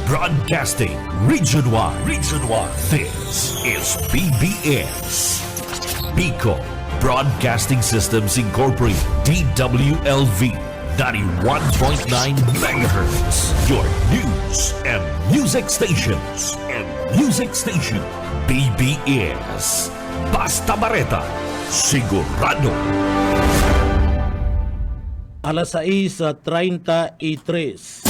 Broadcasting Region 1. Region 1. This is BBS. Bicol Broadcasting Systems Incorporated. DWLV 91.9 MHz. Your news and music stations. BBS. Basta Bareta. Sigurado. Alas 6:33.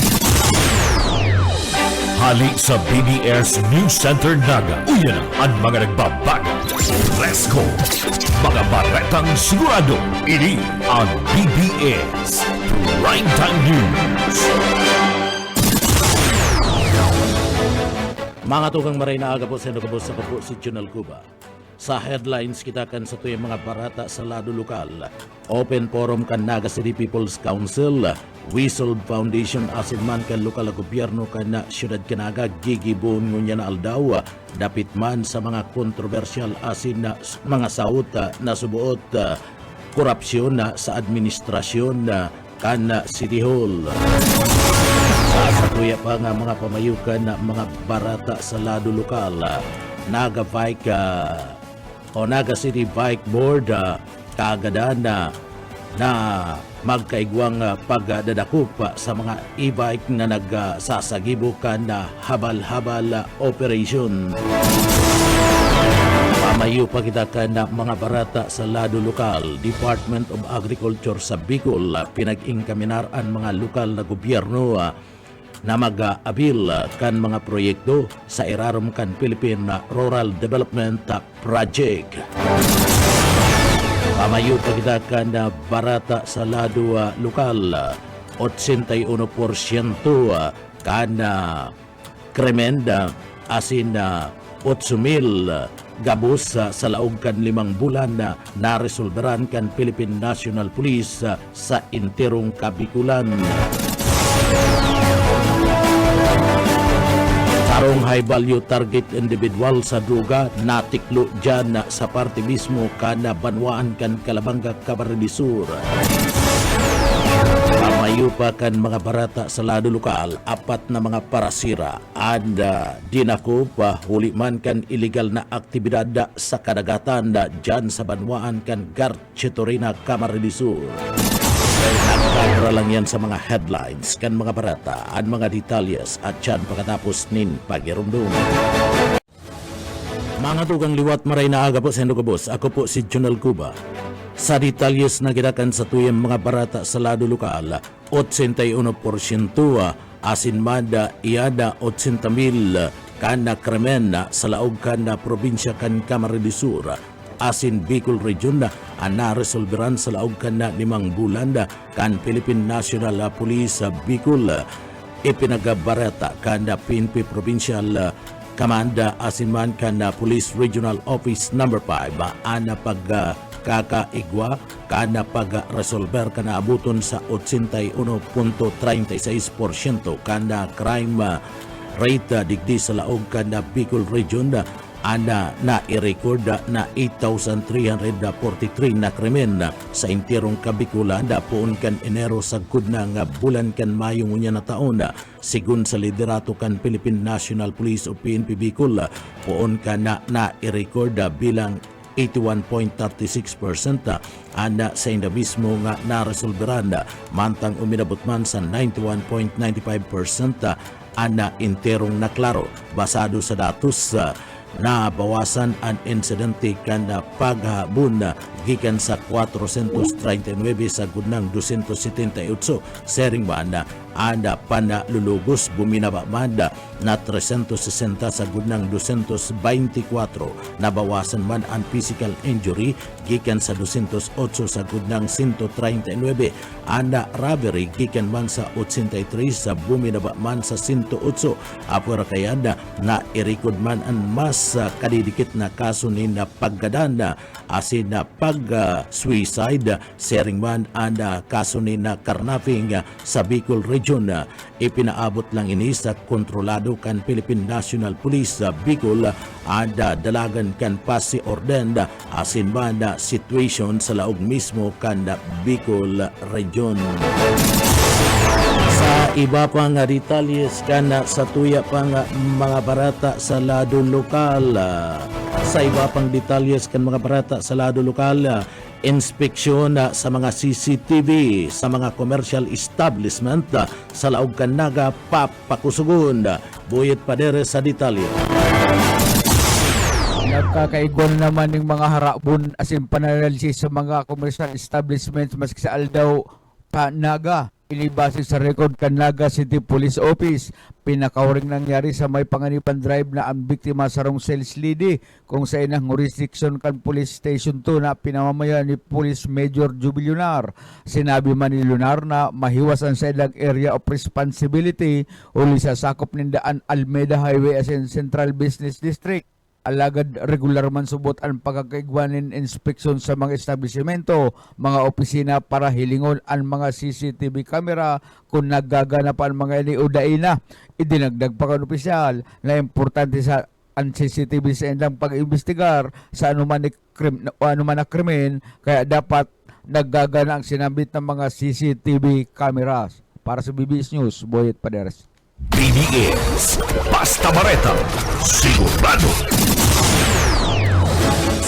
Hali sa BBS News Center Naga. Uyan ang mga nagbabaga. Let's go! Mga baretang sigurado. Ini ang BBS Primetime News. Mga tugang maray na aga po sa nakabos sa po si Junal Cuba. Sa headlines kita kan sa tuyong mga barata sa lado lokal. Open forum kan Naga City People's Council. Whistle Foundation asin man kan lokal na gobyerno kan na siyudad Kanaga gigibon ngunya na aldaw. Dapit man sa mga kontrobersyal asin na mga saot na subuot korupsyon na sa administrasyon kan City Hall. Sa tuya pa nga mga pamayukan na mga barata sa lado lokal. Naga City Bike Board kaagadan na magkaigwang pagdadakop sa mga e-bike na nagsasagibukan na habal-habal operation. Pamayo pa kita ka na mga barata sa lado lokal. Department of Agriculture sa Bicol pinag-ingkaminaraan mga lokal na gobyerno na mag-abil kan mga proyekto sa irarom kan Philippine Rural Development Project. Pamayo pa kita kan barata sa lado lokal. 81% kan krimen asin 8,000 gabos sa laog kan 5 bulan na naresolveran kan Philippine National Police sa interong Kabikulan. Sarong high value target individual sa druga natiklo dyan sa parte mismo kana banwaan kan Kalabanga, Camarines Sur. Pamayo pa kan mga barata sa lado lokal, 4 na mga parasira and dinako pa huli man kan illegal na aktibidad sa kadagatan dyan sa banwaan kan Garchetorina, Camarines Sur. Nagkakara lang yan sa mga headlines kan mga barata at mga detalyes at yan pagkatapos nin pagirumdum. Mga tugang liwat maray na aga po sa Kabos. Ako po si Junal Cuba. Sa detalyes na ginakan sa tuyang mga barata sa lado lokal, 81% asin mada iada 80,000 kana krimen sa laog kana probinsya kan Camarines Sur. Asin Bicol Region na naresolveran sa laog kan na 5 bulan kan Philippine National Police Bicol ipinagabarata kan na PNP Provincial Command asin man kan na Police Regional Office No. 5 ana pagkakaigwa kan na pag-resolver kan na abuton sa 81.36% kan na crime rate digdi sa laog kan na Bicol Region ana na i-record na 8,343 na krimen sa interong Kabikulan poon kan Enero sa gudnang bulan kan Mayo ngunya na taon. Sigun sa liderato kan Philippine National Police o PNP Bicol poon kan na i-record bilang 81.36% ana sa inda mismo nga naresolveran mantang uminabot man sa 91.95% ana interong naklaro basado sa datos na bawasan ang insidente kan paghabon gikan sa 439 sa gudnang 278 sering banda ada panalulugos buminaba manda na 360 sa gudnang 224 nabawasan man ang physical injury gikan sa 208 sa gudnang 139 anda robbery gikan man sa 83 sa buminaba man sa 108 apura kayada na i-record man ang mas kadidikit na kaso ni na paggadanda asin na pag-suicide sering man ang kaso ni na carnapping sa Bicol Region. Ipinaabot lang ini sa kontrolado kan Philippine National Police Bicol ada dalagan kan pasi orden asin banda situation sa laog mismo kan Bicol Region. Sa iba pang detalles kana sa tuya pang mga barata sa lado lokal. Sa iba pang detalles kan mga barata sa lado lokal, inspeksyon sa mga CCTV sa mga commercial establishment sa Laog Canaga papakusugon. Buyet padere sa detalye. Nagkakaigwan naman ng mga harapon as in pananalisis sa mga commercial establishments maski sa Aldao, Canaga. Inibase sa record Canaga City Police Office, pinakauring nangyari sa may Panganiban Drive na ang biktima sa rong sales lady kung sa inang jurisdiction kan Police Station 2 na pinamamaya ni Police Major Jubilunar. Sinabi man ni Lunar na mahiwasan sa ilang area of responsibility uli sa sakop nindaan Almeida Highway as in Central Business District. Alagad regular man subot ang pagkakaigwanin inspeksyon sa mga establishmento, mga opisina para hilingon ang mga CCTV camera kung naggaganap ang mga iniudaina. Idinagdag pa kan opisyal na importante sa ang CCTV sa ilang pag-imbestigar sa anuman na krimen, kaya dapat naggagana ang sinambit ng mga CCTV cameras. Para sa BBS News, Boyet Paderes. BBS, Basta Bareta, sigurado.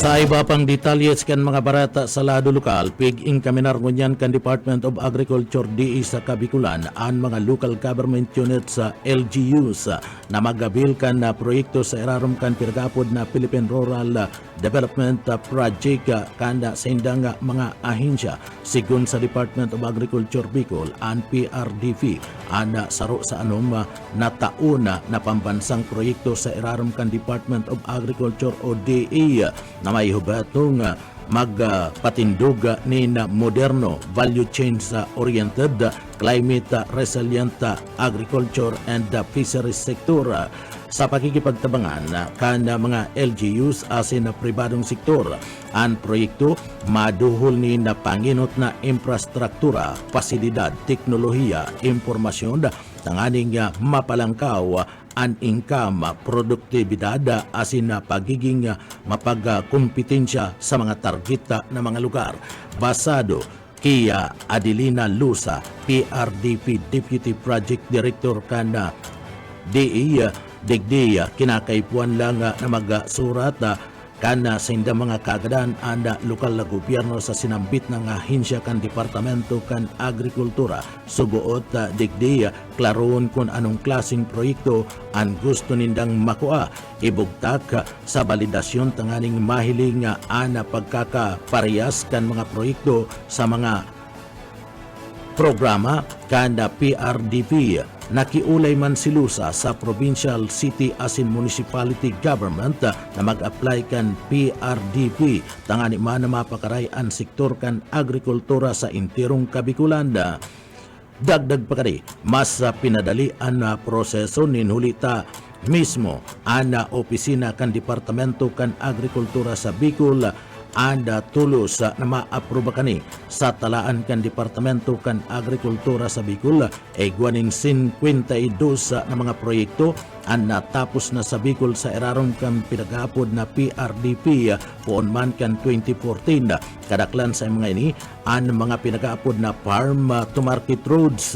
Sa iba pang detalles kan mga barata sa lado lokal, pig-ing kaminar ngunyan kan Department of Agriculture DE sa Kabikulan ang mga local government units sa LGUs na magabil kan na proyekto sa irarom kan pinagapod na Philippine Rural Development Project kanda sa indang mga ahensya. Sigun sa Department of Agriculture Bicol, ang PRDV ang saro sa anom na taon na pambansang proyekto sa irarom kan Department of Agriculture o DE na may hubatong magpatindog ni na moderno, value chain sa oriented, climate resilient agriculture and fisheries sector sa pakikipagtabangan kan mga LGUs asin na pribadong sektor. Ang proyekto maduhol ni na panginot na infrastruktura, pasilidad, teknolohiya, impormasyon tanganing mapalangkaw ang income, produktibidad asin na pagiging mapagkompetensya sa mga targeta na mga lugar. Basado Kia Adelina Lusa, PRDP Deputy Project Director kana DE Digdi kinakaipuan lang na magsurat kana sa inda mga kagadan anda lokal na gobyerno sa sinambit ng ahensya kan Departamento kan Agrikultura. Subuot digdi klaroon kung anong klaseng proyekto ang gusto nindang makua. Ibugtak sa validasyon tanganing mahiling ana pagkakaparehas kan mga proyekto sa mga programa kan PRDP. Nakiulay man si Lusa sa provincial, city asin municipality government na mag-apply kan PRDP tangani man na mapakaray ang sektor kan agrikultura sa intirong Kabikulan. Dagdag pa kani, mas pinadali ang proseso ninhulita mismo ang opisina kan Departamento kan Agrikultura sa Bicol anda tulos na maaproba kani sa talaan kan Departamento kan Agrikultura sa Bicol ay guwaning 52 na mga proyekto ang natapos na sa Bicol sa irarong kan pinagapod na PRDP poon man kan 2014. Kadaklan sa mga ini ang mga pinagapod na farm to market roads,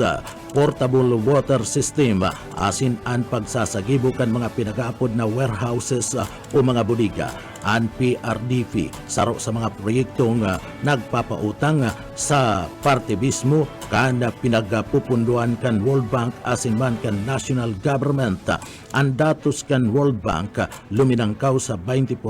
portable water system asin ang pagsasagibo kan mga pinagapod na warehouses o mga bodega. Ang PRDP saro sa mga proyektong nagpapautang sa partibismo kan pinagpupunduan kan World Bank asin man kan national government. Ang datos kan World Bank luminangkaw sa 20%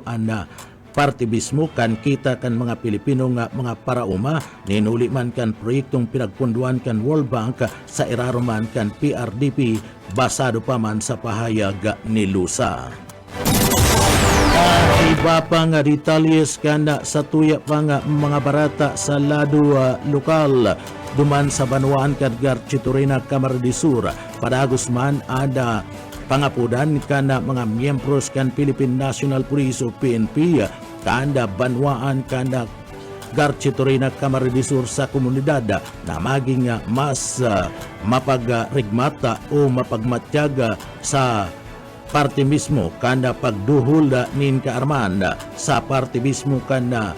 ang partibismo kan kita kan mga Pilipino nga mga parauma ninuli man kan proyektong pinagpunduan kan World Bank sa iraroman kan PRDP basado pa man sa pahayag ni Lusa. Iba pang detalles kana sa tuya pang mga barata sa lado lokal duman sa Banwaan kadgar Chiturina, Camarines Sur. Padagos man ada pangapudan kana mga miyembros kan Philippine National Police o PNP kanda Banwaan kanda Garchitorina, Camarines Sur sa komunidad na maging mas mapagrigmata o mapagmatyaga sa parte mismo kanda pagduhol nin kaarman sa parte mismo kanda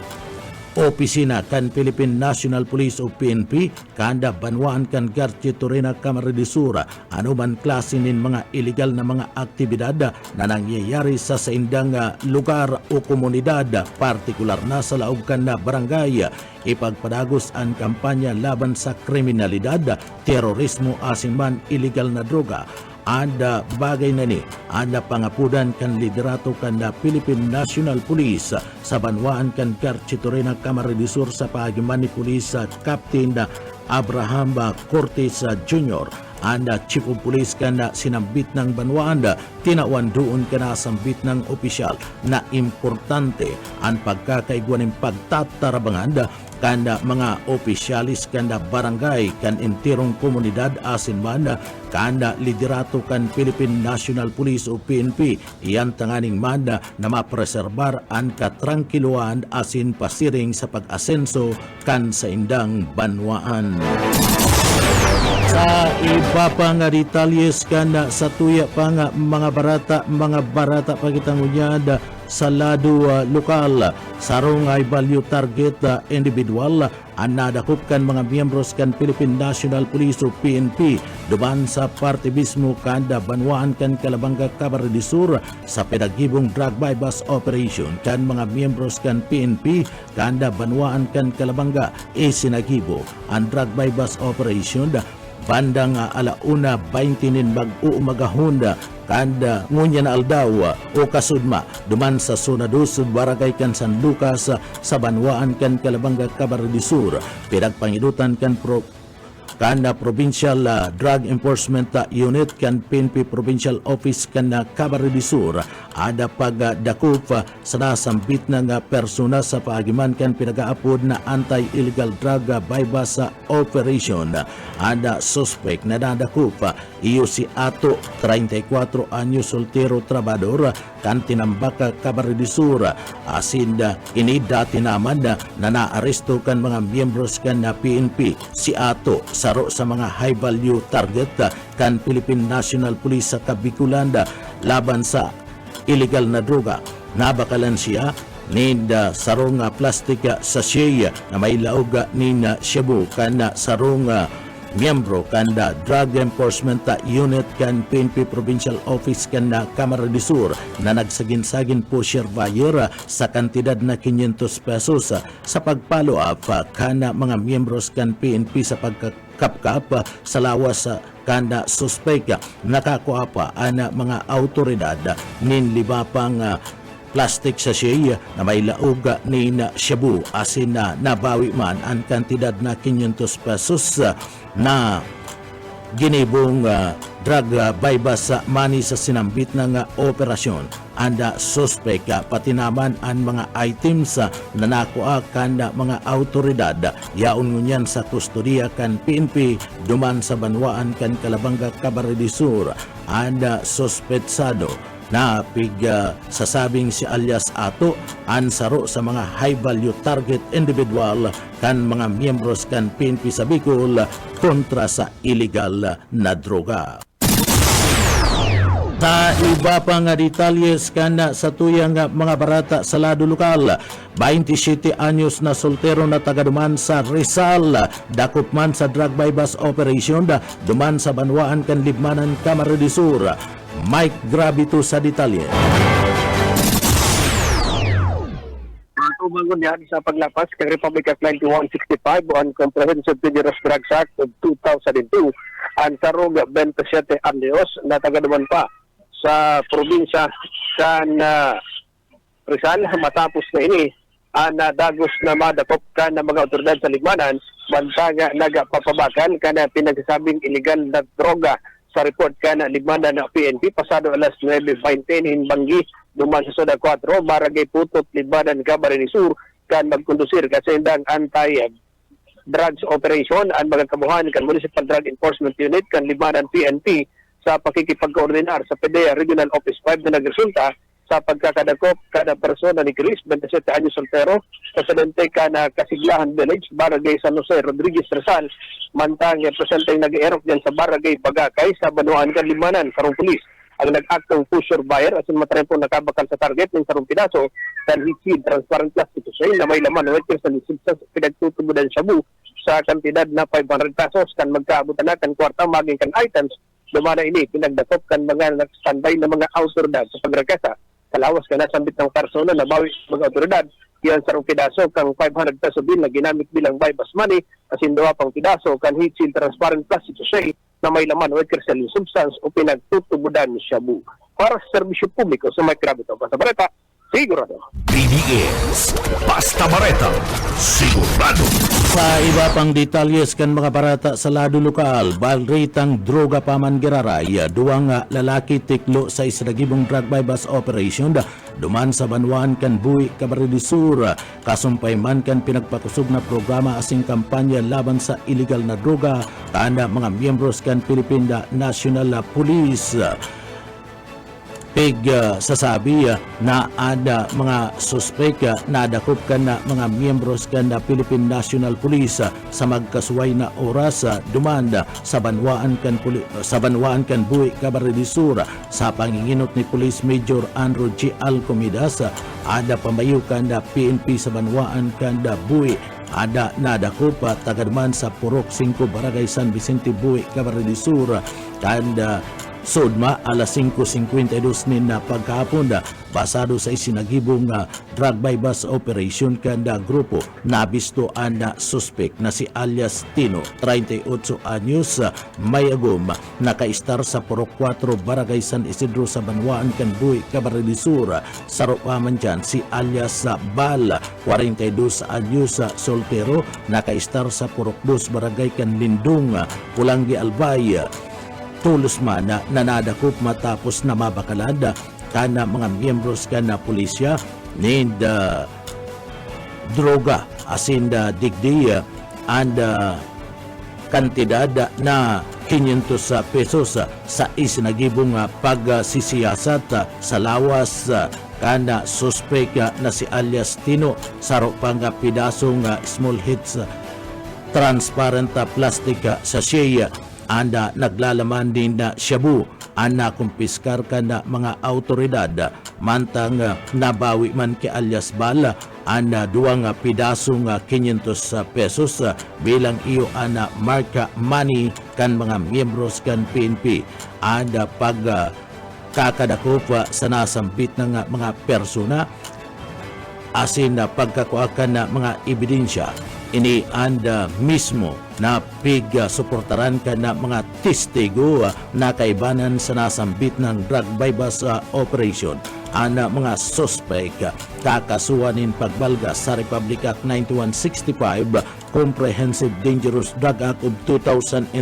opisina kan Philippine National Police o PNP kanda banwaan kan Garche Torena Camarines Sur anuman klase nin mga illegal na mga aktibidad na nangyayari sa saindang lugar o komunidad, partikular na sa laog kan na barangay. Ipagpadagos ang kampanya laban sa kriminalidad, terorismo asin man illegal na droga. Ada bagay na ni, ada pangapudan kan liderato kan na Philippine National Police sa banwaan kan Garche Torena Camarines Sur sa pagiman ni Police Captain Abraham Cortez Jr. Anda Chief of Police ka na sinambit ng banwaan, tinawan doon ka na sambit ng opisyal na importante ang pagkakaigwan ng pagtatarabangan kanda mga opisyalis kanda barangay kan entirong komunidad asin man kanda liderato kan Philippine National Police o PNP iyan tanganing man na mapreserbar ang katrangkiluan asin pasiring sa pag-asenso kan sa indang banwaan. Sa iba pa nga detalyes kana sa tuya pa nga mga barata pagitangunyad sa lado lokal sarong ay value target individual ang nadakop kan mga miyembros kan Philippine National Police o PNP duman sa parte mismo kanda banwaan kan Calabanga Camarines Sur sa pinagibong drug bypass operation kan mga miyembros kan PNP kanda banwaan kan Calabanga isinagibo ang drug bypass operation bandang alauna 20 nin mag-uumagahon kanda ngunya na aldaw o kasudma duman sa zona 2 barangay kan San Lucas sa banwaan kan Calabanga Camarines Sur pinagpangidutan kan kanda Provincial Drug Enforcement Unit kan PNP Provincial Office kan Camarines Sur ada pagdakop sa nasambit ng persona sa paagiman kan pinagaapod na anti-illegal drug bypass operation. Ada suspect na nadakop iyo si Ato 34 anyos soltero trabador kan tinambaka Camarines Sur asin ini dati naman na naaresto kan mga miyembros kan PNP si Ato saro sa mga high value target kan Philippine National Police sa Kabikulan laban sa illegal na droga. Nabakalan siya ninda sarong plastic sachet na may laog nina Cebu kan sarong miyembro kan Drug Enforcement Unit kan PNP Provincial Office kan Camarines Sur na nagsagin-sagin po surveyor sa kantidad na 500 pesos sa pag-follow up kan mga miyembros kan PNP sa pagkakapkap sa lawas kanda suspect nakakuha pa ang mga autoridad nin liba pang plastic sachet na may laog ni Cebu asin na nabawi man ang kantidad na 500 pesos na ginibong drug bypass money sa sinambit ng operasyon. Anda suspect pati naman ang mga items na nakuha kan mga autoridad yaon ngunyan sa kustodiya kan PNP duman sa banwaan kan Calabanga Camarines Sur. Anda suspetsado na sasabing si alias Ato ansaro sa mga high value target individual kan mga miyembros kan PNP sa Bicol kontra sa illegal na droga. Sa iba pa nga detalyes kana sa tuyang mga barata sa lado lokal, 27 anyos na soltero na tagaduman sa Rizal, dakop man sa drug bypass operation duman sa banwaan kan Libmanan Camarines Sur. Mike Gravito sa detalye. Tumangon yan sa paglapas kay Republic Act 9165 on Comprehensive Dangerous Drugs Act of 2002 ang sarong 27 anyos na tagaduman pa sa probinsya kan Rizal matapos na ini ang dagos na madakop ka ng mga otoridad sa Ligmanan bantaga nagapapabakan ka na pinagsasabing illegal na droga sa report ka na Ligmanan na PNP pasado alas 9:20 hinbanggi duman sa Soda 4 barangay Putot Ligmanan Camarines Sur kan magkondusir kasi indang anti-drugs operation ang mga kabuhan kan Municipal Drug Enforcement Unit kan Ligmanan PNP sa pakikipag-koordinar sa PDEA Regional Office 5 na nagresulta sa pagkakadakop kada persona ni Chris, 27 anyos soltero, presidente ka na Kasiglahan Village, Barangay San Jose, Rodriguez Rizal, mantang presenteng nag-erok dyan sa Barangay Bagakay sa Banuan kan Limanan, karong pulis. ang nag-aktong pusher buyer asin matray po nakabakal sa target ng sarong pidaso kan liquid transparent plastic usay na may laman ng sa lisensya sa pinagtutubudan Shabu sa kantidad na 500 pesos kan magkaabutan na kan kwarta maging kan items dumana ini pinagdakop kan mga nag-standby na mga autoridad sa pagrekesa kalawas ka na sambit ng persona na bawi mga autoridad yan sarong pidaso kang 500 peso bill na ginamit bilang bypass money asin duwa pang pidaso kan heat seal transparent plastic usay na may laman o selling substance o pinagtutubudan ni Shabu para sa serbisyo publiko sa may krabito. Basta Bareta, sigurado. BDS Basta Bareta, sigurado. Sa iba pang detalyes kan mga barata sa lado lokal, balritang droga paman giraray, duwang lalaki tiklo sa isinagibong drug bypass operation duman sa Banwaan kan Buhi Camarines Sur, kasumpay man kan pinagpakusog na programa asing kampanya laban sa illegal na droga kana mga miyembros kan Philippine National Police. Sasabi na ada mga suspek na dakop kan na mga miyembros kan na Philippine National Police sa magkasuway na oras dumanda sa Banwaan kan Buhi Camarines Sur sa panginginot ni Police Major Andrew G. Alcomidas ada pamayukan na PNP sa Banwaan kan da Buhi ada nadakop tagadaman sa Purok 5 Barangay San Vicente Buhi Camarines Sur kanda Sudma alas 5:52 nin na pagkahapon basado sa isinagibong drug bypass operation kanda grupo nabisto na suspek na si alias Tino 38 anyos mayagom nakaistar sa Purok 4 Barangay San Isidro sa Banwaan kan Buhi Camarines Sur saro pa man dyan si alias Bal 42 anyos soltero nakaistar sa Purok 2 Barangay kan Lindung Pulangi Albay tulos man na nanadakop matapos na mabakalada kana mga miyembros kana pulisya need droga asin digdi and kantidad na 500 pesos sa isinagibong pagsisiyasat sa lawas kana suspek na si alias Tino saro pang pidasong small hits transparent plastic sachet anda naglalaman din na Shabu ana kumpiskar ka na mga autoridad mantang nabawi man ki alias Bala ana duwang pidasong 500 pesos bilang iyo ana marka money kan mga miyembros kan PNP ada pag kakadakop sa nasambit ng mga persona asin na pagkakuakan na mga ebidensya ini anda mismo na suportaran ka na mga testigo na kaibanan sa nasambit ng drug bypass operation ana mga suspect kakasuanin pagbalga sa Republic Act 9165 Comprehensive Dangerous Drug Act of 2002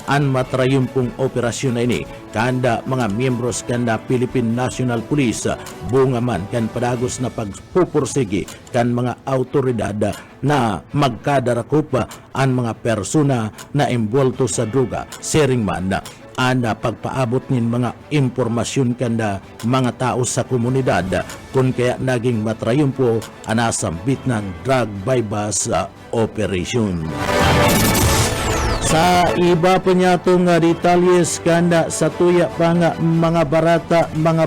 an matrayumpong operasyon na ini kanda mga miyembros kanda Philippine National Police bunga man kan padagos na pagpupursigi kan mga autoridad na magkadarakop an mga persona na imbolto sa droga sharing man ana pagpaabot nin mga impormasyon kanda mga tao sa komunidad kung kaya naging matrayumpo anasambit ng drug bypass operation. Sa iba pa niya itong detalles kanda sa tuya pa nga mga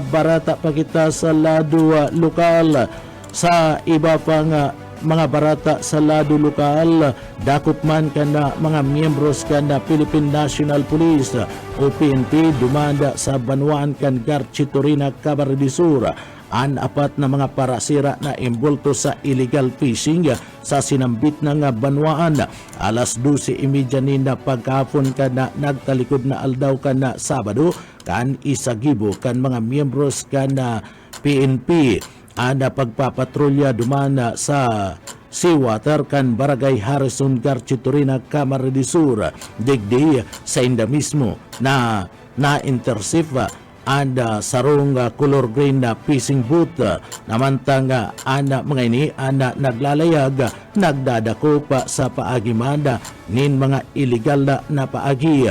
barata pa kita sa lado lokal. Sa iba pa nga mga barata sa lado lokal, dakop man kanda mga miyembros kanda Philippine National Police o PNP dumanda sa Banwaan kan Garchitorina Camarines Sur an apat na mga parasira na imbolto sa illegal fishing sa sinambit ng Banwaan alas 12:30 na pagkahapon kana nagtalikod na aldaw kana Sabado kan isagibo kan mga miyembros kana PNP ana pagpapatrolya dumana sa seawater kan Barangay Harrison Garchitorina Camarines Sur digdi sa inda mismo na intercept anda sarong color green na fishing boat namantang ana mga ini ana naglalayag nagdadako pa sa paagimanda nin mga illegal na paagi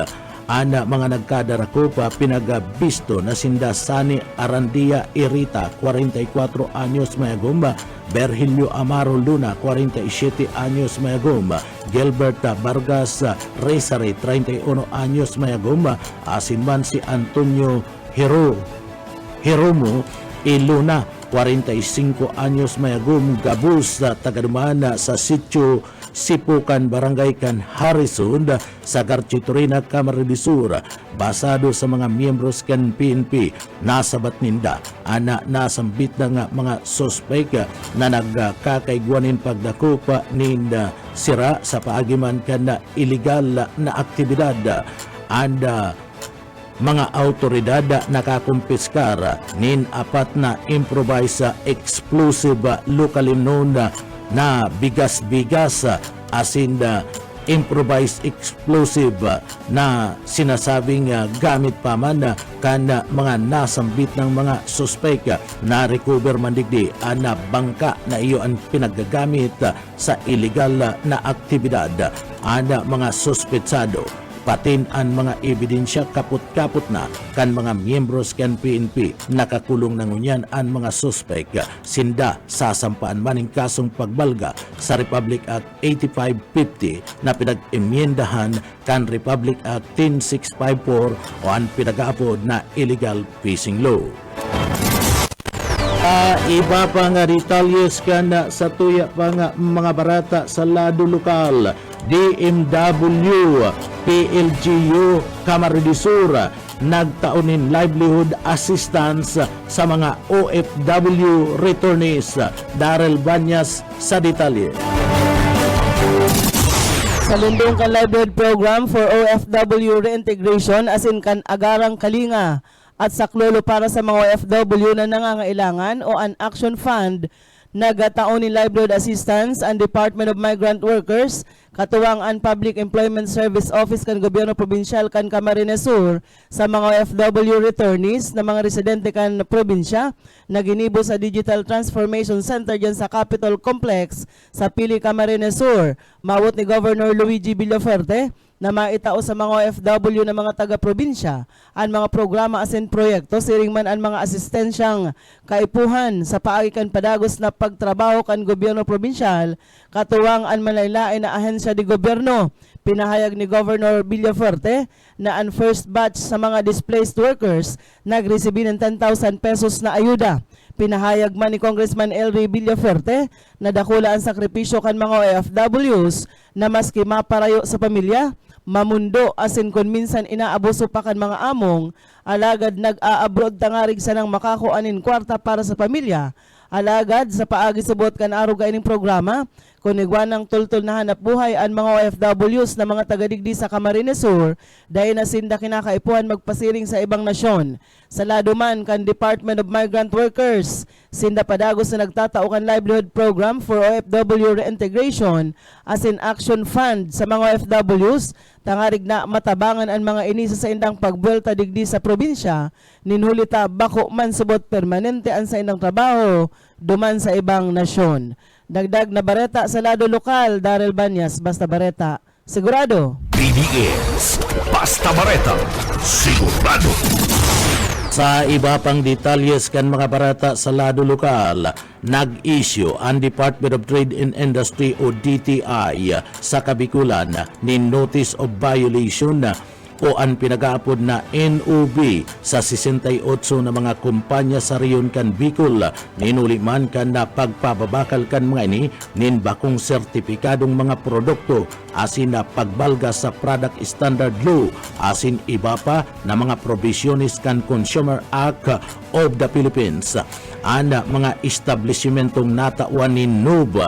ana mga nagkadarako pa pinagabisto na sinda Sani Arandia Irita 44 anyos mayagomba Berhilio Amaro Luna 47 anyos mayagomba Gilbert Vargas Resare 31 anyos mayagomba asin man si Antonio Jeromo Iluna, 45 anyos mayagum, gabus sa tagadumana sa sitio Sipukan, Barangay Can Harrison sa Garchitorina, Camarines Sur. Basado sa mga miyembros kan PNP, nasabat ninda ana nasambit na nga mga suspek na nagkakaigwanin pagdakupa ninda sira sa paagiman kan na illegal na aktibidad. Anda mga autoridad nakakumpiskar nin apat na improvised explosive locally known na bigas-bigas asin improvised explosive na sinasabing gamit pa man kan mga nasambit ng mga suspek na recover mandigdi na bangka na iyo ang pinagagamit sa illegal na aktibidad. Ana mga suspetsado patin ang mga ebidensya kaput-kaput na kan mga miyembros kan PNP nakakulong na ngunyan ang mga suspek sinda sasampaan maning kasong pagbalga sa Republic Act 8550 na pinag-emyendahan kan Republic Act 10654 o ang pinag-aapod na illegal fishing law. Iba pa nga detalles kan sa tuya pa nga mga barata sa lado lokal. DMW, PLGU, Camarines Sur nagtaunin livelihood assistance sa mga OFW returnees. Darrell Banyas sa detalye. Sa lundong kan livelihood program for OFW reintegration as in kan agarang kalinga at saklolo para sa mga OFW na nangangailangan o an action fund, nagataon ni livelihood assistance ang Department of Migrant Workers katuwang ang Public Employment Service Office kan Gobyerno Probinsyal kan Camarines Sur sa mga OFW returnees na mga residente kan probinsya na ginibo sa Digital Transformation Center dyan sa Capitol Complex sa Pili, Camarines Sur. Mawot ni Governor Luigi Villafuerte na maitao sa mga OFW na mga taga-probinsya ang mga programa asin proyekto siring man ang mga asistensyang kaipuhan sa paagikan padagos na pagtrabaho kan gobyerno probinsyal katuwang ang malaylain na ahensya di gobyerno. Pinahayag ni Governor Villafuerte na ang first batch sa mga displaced workers nagresibi ng 10,000 pesos na ayuda. Pinahayag man ni Congressman Elry Villafuerte na dakula ang sakripisyo kan mga OFWs na maski maparayo sa pamilya, mamundo asin kun minsan inaabuso pa kan mga among, alagad nag-a-abroad tangarig sa nang makakuanin kwarta para sa pamilya. Alagad sa paagi subot kan aruga ining programa, kunigwan ng tultol na hanap buhay ang mga OFWs na mga tagadigdi sa Camarines Sur dahil na sinda kinakaipuhan magpasiring sa ibang nasyon. Sa lado man kan Department of Migrant Workers, sinda padagos na nagtatao kan livelihood program for OFW reintegration as in action fund sa mga OFWs, tangarig na matabangan ang mga inisa sa indang pagbuelta digdi sa probinsya, ninhulita bako man subot permanente ang sa indang trabaho duman sa ibang nasyon. Dagdag na bareta sa lado lokal, Darrell Banyas, Basta Bareta, sigurado. BDS, Basta Bareta, sigurado. Sa iba pang detalles kan mga barata sa lado lokal, nag-issue ang Department of Trade and Industry o DTI sa Kabikulan ni Notice of Violation o ang pinag-aapod na NOB sa 68 na mga kumpanya sa riyon kan Bicol. Ninuliman kan na pagpababakal kan mga ini nin bakong sertipikadong mga produkto asin na pagbalga sa Product Standard Law asin iba pa na mga provisiones kan Consumer Act of the Philippines. Ana mga establishmentong natawan ni NOB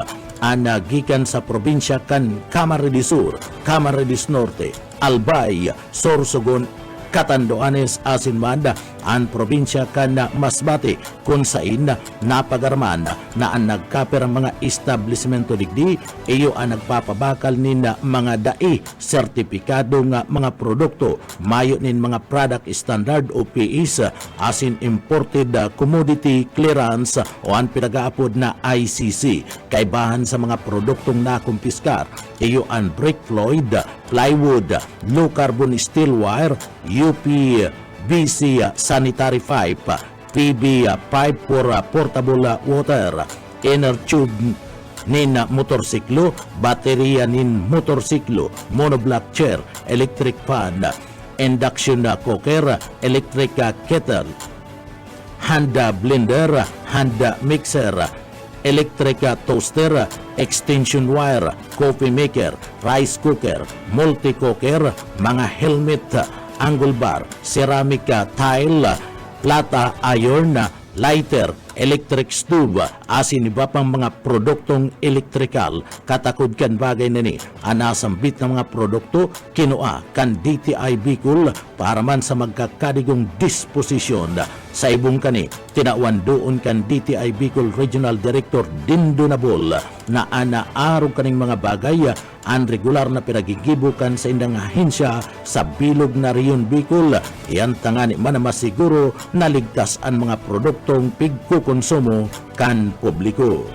ana gikan sa probinsya kan Camarines Sur, Camarines Norte, Albay, Sorsogon, Catanduanes asin man ang probinsya kan Masbate kung sain napagarman na ang nagkaper mga establishmento digdi iyo ang nagpapabakal nin mga dai sertipikado nga mga produkto mayo nin mga product standard o PIS asin imported commodity clearance o ang pinag-aapod na ICC kaibahan sa mga produktong nakumpiskar iyo ang brake fluid, plywood, low carbon steel wire, UPVC sanitary pipe, PB pipe for portable water, inner tube nin motorsiklo, baterya nin motorsiklo, monoblock chair, electric fan, induction cooker, electric kettle, hand blender, hand mixer, electric toaster, extension wire, coffee maker, rice cooker, multi-cooker, mga helmet, angle bar, ceramic tile, plata, iron, lighter, electric stove, asin iba pang mga produktong elektrikal. Katakod kan bagay na ni anasambit ng mga produkto kinua kan DTI Bicol para man sa magkakadigong disposisyon. Sa ibong kani tinawan doon kan DTI Bicol Regional Director Dindo Nabol na anaarog kaning mga bagay ang regular na pinagigibukan sa indang ahensya sa bilog na Riyon Bicol. Iyan tangani man na masiguro na ligtas ang mga produktong pigkukonsumo kan publiko.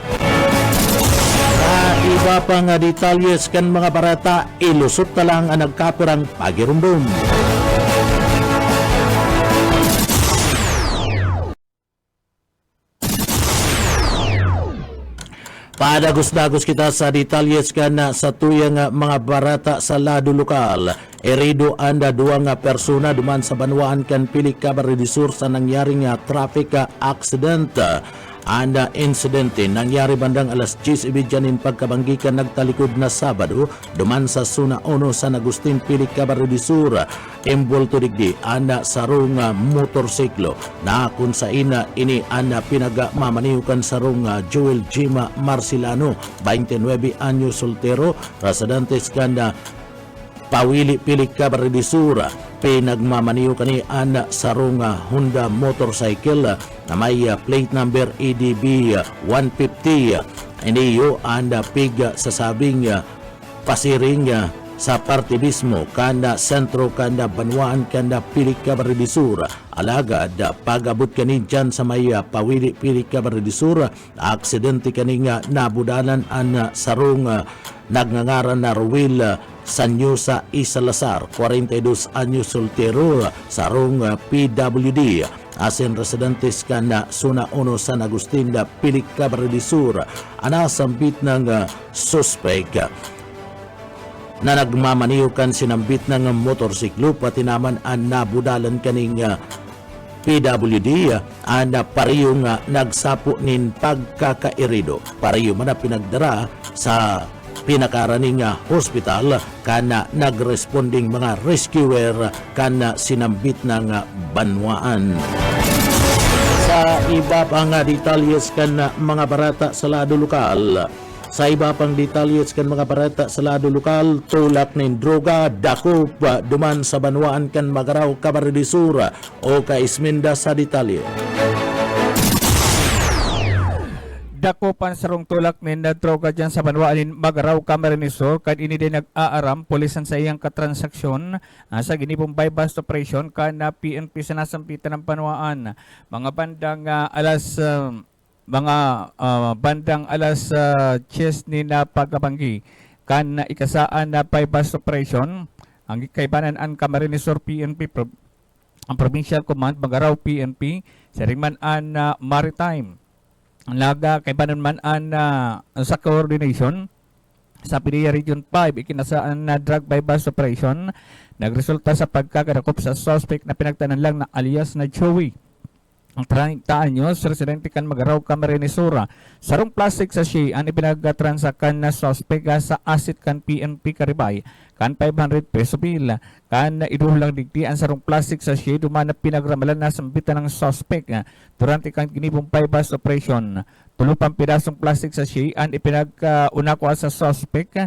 Sa iba pang detalyes kan mga barata, ilusot na lang ang nagkapirang pagirumbom. Padagos-dagos kita sa detalyes kan sa tuyang mga barata sa lado lokal. Erido anda duwang persona duman sa Banwaan kan Pilik Cabarete Sur sa nangyaring traffic accident. Anda insidente nangyari bandang alas 10:30 pagkabanggikan nagtalikod na Sabado duman sa Suna 1 San Agustin Pilik Cabarete Sur. Embolto digdi anda sarong motorsiklo na kung sa ina ini anda pinagmamaniukan sarong Joel Jima Marcilano 29 anyo soltero residentes kanda Pawili Pilik Cabarete Sur. Pinagmamaniyo kani ana sarong Honda motorcycle na may plate number EDB 150. Iniyo anda pig sa sabing pasiring sa partibismo kanda sentro kanda Banwaan kanda Pilik Cabarete Sur. Alagad pagabot kani dyan sa may Pawili Pilik Cabarete Sur, aksidente kani nga nabudanan an sarong nagngangaran na Ruel Sanyosa Isalazar, 42 anyos soltero, sarong PWD. Asin residentes kan Suna 1 San Agustin da Pilik Cabarete Sur. Anasambit ng suspect na nagmamaniukan sinambit ng motorsiklo pati naman ang nabudalan kaning PWD na pariyong nagsapo nin pagkakairido. Pariyo man na pinagdara sa pinakaraning hospital kana nagresponding mga rescuer kana sinambit ng Banwaan. Sa iba pang detalyes kan mga barata sa lado lokal. Sa iba pang detalyes kan mga barata sa lado lokal, tulak ng droga dakop duman sa Banwaan kan Magaraw Cabarete Sur o kaisminda sa detalye. Dakopan sarong tulak ni na droga dyan sa Banwaan Magaraw Cabarete Sur kad ini din nag-aaram pulisan sa iyang katransaksyon sa ginipong bypass operation kana PNP sa nasampitan ng Banwaan. Mga bandang bandang alas 10 ni na pagkabanggi kan ikasaan na bypass operation ang kaibanan ang Cabarete Sur PNP ang Provincial Command Magaraw PNP sa ringman an maritime laga kay man sa coordination sa PDEA Region 5 ikinasaan na drug bypass operation nagresulta sa pagkakadakop sa suspect na pinagtanan lang na alias na Joey. Ang 30 anyos, residente kan Magaraw Cabarete Sur. Sarong plastic sa siya ang ipinagtransakan na suspect sa asset kan PNP Karibay kan 500 peso bill. Kan iduhulang digdi ang sarong plastic sa siya duman na pinagramalan na sambitan ng suspect durante kan ginipong bypass operation. Tulupang pirasong plastic sa siya ang ipinag-unakwa sa suspect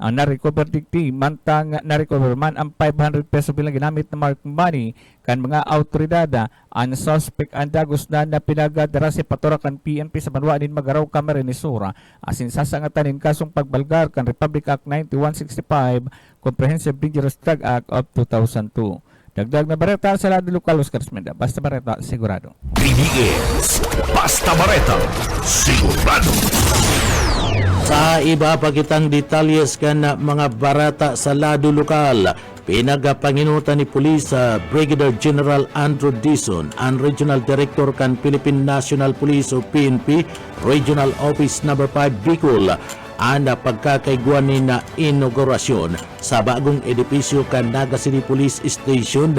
ang na-recover digdi mantang na-recover man ang 500 peso bilang ginamit na mark money kan mga autoridad. Ang suspect ang dagos na pinagadara si Paturakan PNP sa Banwaan Magaraw Cabarete Sur asin sasangatan in kasong pagbalgar kan Republic Act 9165 Comprehensive Dangerous Drug Act of 2002. Dagdag na bareta sa lado lokal, Oscar Smenda. Basta bareta, sigurado. BDS Basta Bareta, sigurado. Sa iba pa kitang detalyes kan mga barata sa lado lokal, pinagapanginutan ni Police Brigadier General Andrew Dizon, ang Regional Director kan Philippine National Police o PNP Regional Office No. 5 Bicol, ang pagkakaiguan ni na inaugurasyon sa bagong edipisyo kan Naga City Police Station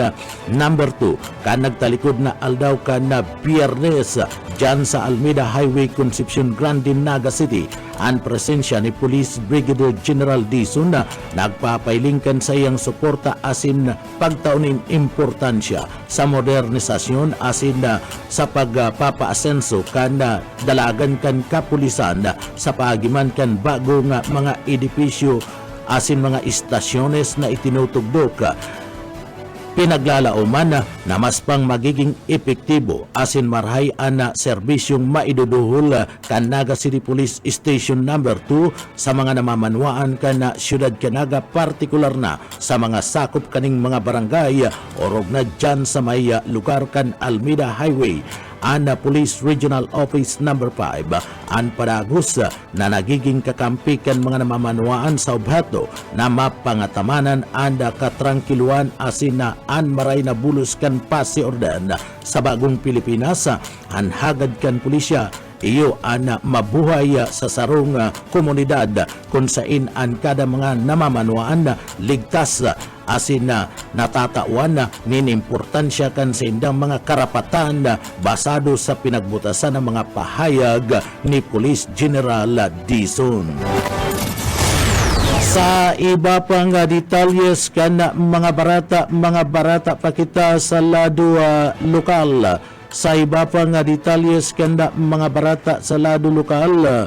number 2 kan nagtalikod na aldaw kan na Biyernes dyan sa Almeida Highway, Concepcion Grande, Naga City. Ang presensya ni Police Brigadier General Dizon na nagpapailingkan sa iyang suporta asin pagtaunin importansya sa modernisasyon asin sa pagpapaasenso kan dalagan kan kapulisan sa pagiman kan bagong mga edipisyo asin mga istasyones na itinutugdok. Pinaglalauman na mas pang magiging epektibo asin marhay na serbisyong maiduduhol kan Naga City Police Station number 2 sa mga namamanwaan kan na siyudad Canaga, partikular na sa mga sakop kaning mga barangay orog na dyan sa may lugar kan Almeida Highway. Ang Police Regional Office number 5 ang padagos na nagiging kakampi kan mga namamanwaan sa obhato na mapangatamanan ang katrangkiluan asin na ang maray na bulos kan pasi orden sa bagong Pilipinas. Ang hagad kan pulisya iyo ang mabuhay sa sarong komunidad kung saan ang kada mga namamanwaan ligtas asin natatawan ninimportansya kan sa indang mga karapatan basado sa pinagbutasan ng mga pahayag ni Police General Dizon. Sa iba pang detalyes kan mga barata pa kita sa lado lokal. Sa iba pang detalyes kan mga barata sa lado lokal,